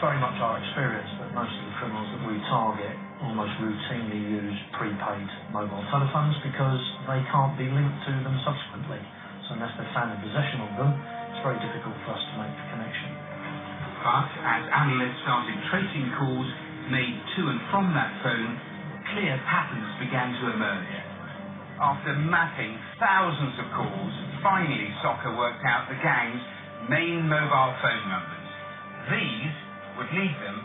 very much our experience that most of the criminals that we target almost routinely use prepaid mobile telephones because they can't be linked to them subsequently. So unless they're found in possession of them, it's very difficult for us to make the connection. But as analysts started tracing calls made to and from that phone, clear patterns began to emerge. After mapping thousands of calls, finally Soccer worked out the gang's main mobile phone numbers. These would lead them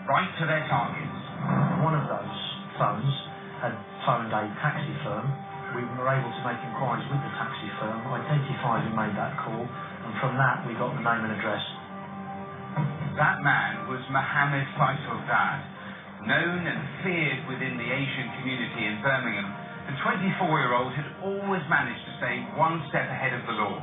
right to their targets. One of those phones had phoned a taxi firm. We were able to make inquiries with the taxi firm, identify who made that call, and from that we got the name and address. That man was Mohammed Faisal Dad. Known and feared within the Asian community in Birmingham, the 24-year-old had always managed to stay one step ahead of the law.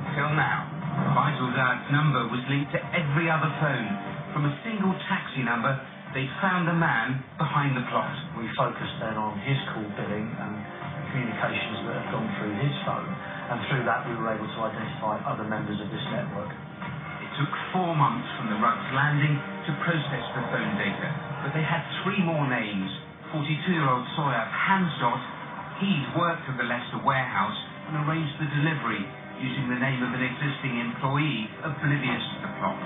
Until now, Faisal Dad's number was linked to every other phone. From a single taxi number, they'd found the man behind the plot. We focused then on his call billing and communications that had gone through his phone, and through that we were able to identify other members of this network. It took 4 months from the Rowlatts landing to process the phone data, but they had 3 more names. 42-year-old Soyab Hansdot, he'd worked at the Leicester warehouse and arranged the delivery using the name of an existing employee oblivious to the plot.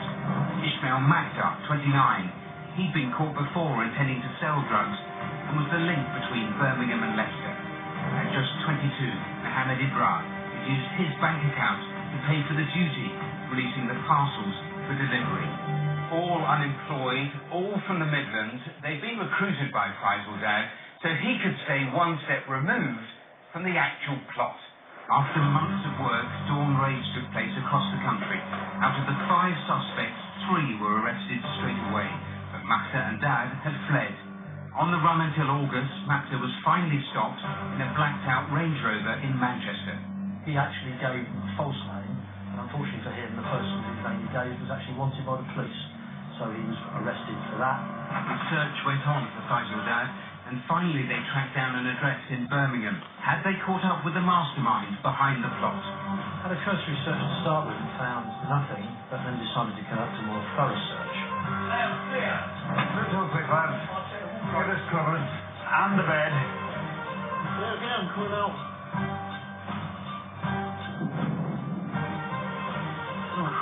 Ismail Makda, 29, he'd been caught before intending to sell drugs and was the link between Birmingham and Leicester. At just 22, Mohammed Ibrar had used his bank account to pay for the duty, releasing the parcels for delivery. All unemployed, all from the Midlands, they'd been recruited by Faisal Dad so he could stay one step removed from the actual plot. After months of work, dawn raids took place across the country. Out of the 5 suspects, 3 were arrested straight away, but Makda and Dad had fled. On the run until August, Makda was finally stopped in a blacked-out Range Rover in Manchester. He actually gave a false name, and unfortunately for him, the person whose name he gave was actually wanted by the police, so he was arrested for that. The search went on for Faisal Dad, and finally they tracked down an address in Birmingham. Had they caught up with the mastermind behind the plot? Had a cursory search to start with and found nothing, but then decided to conduct a more thorough search. Let's all quick, lads. Get us covered. And the bed. Again, coming out.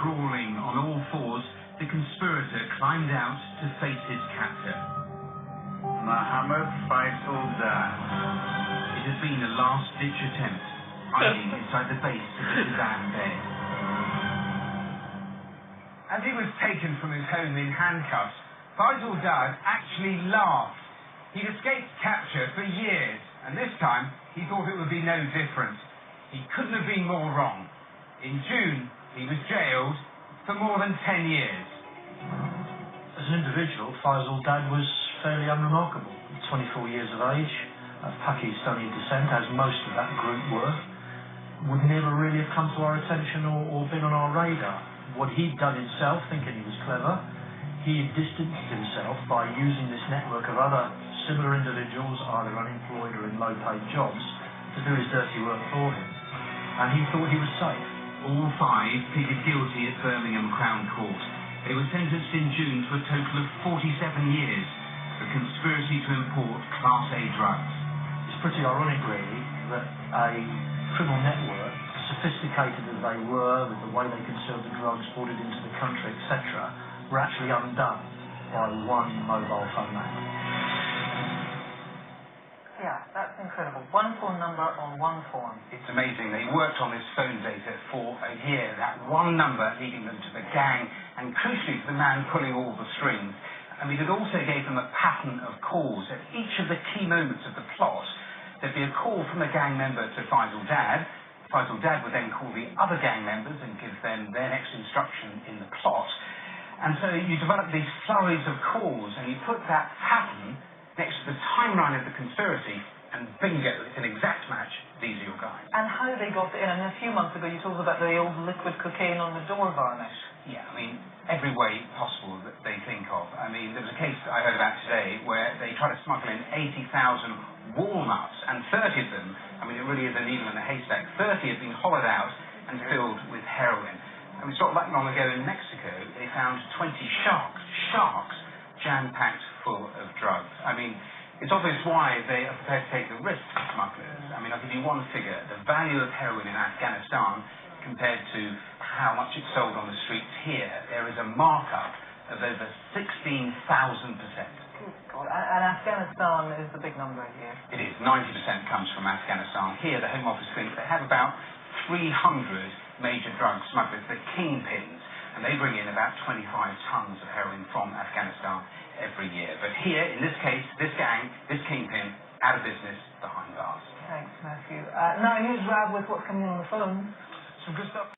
Crawling on all fours, the conspirator climbed out to face his captor. Mohammed Faisal Dad. It had been a last-ditch attempt, hiding inside the base of the divan bed. As he was taken from his home in handcuffs, Faisal Dad actually laughed. He'd escaped capture for years, and this time he thought it would be no different. He couldn't have been more wrong. In June, he was jailed for more than 10 years. As an individual, Faisal Dad was fairly unremarkable. 24 years of age, of Pakistani descent, as most of that group were, would never really have come to our attention or been on our radar. What he'd done himself, thinking he was clever, he had distanced himself by using this network of other similar individuals, either unemployed or in low-paid jobs, to do his dirty work for him. And he thought he was safe. All 5 pleaded guilty at Birmingham Crown Court. They were sentenced in June to a total of 47 years for conspiracy to import Class A drugs. It's pretty ironic, really, that a criminal network, sophisticated as they were, with the way they conserved the drugs, brought it into the country, etc., were actually undone by one mobile phone man. Yeah, that's incredible. One phone number on one phone. It's amazing. They worked on this phone data for a year. That one number leading them to the gang, and crucially to the man pulling all the strings. I mean, it also gave them a pattern of calls. At each of the key moments of the plot, there'd be a call from a gang member to Faisal Dad. Faisal Dad would then call the other gang members and give them their next instruction in the plot. And so you develop these flurries of calls, and you put that pattern next to the timeline of the conspiracy, and bingo, it's an exact match. These are your guys. And how they got in, and a few months ago you told us about the old liquid cocaine on the door varnish. Yeah, I mean, every way possible that they think of. I mean, there was a case I heard about today where they tried to smuggle in 80,000 walnuts, and 30 of them, I mean, it really is a needle in a haystack, 30 had been hollowed out and filled with heroin. I mean, it's not that long ago in Mexico, they found 20 sharks sharks jam-packed full of drugs. I mean, it's obvious why they are prepared to take the risk, smugglers. I mean, I'll give you one figure. The value of heroin in Afghanistan compared to how much it's sold on the streets here, there is a markup of over 16,000%. God. And Afghanistan is the big number here. It is. 90% comes from Afghanistan. Here, the Home Office thinks they have about 300 major drug smugglers, the kingpins, and they bring in about 25 tons of heroin from Afghanistan every year. But here, in this case, this gang, this kingpin, out of business, behind bars. Thanks, Matthew. Now here's Rab with what's coming on the phone. Some good stuff.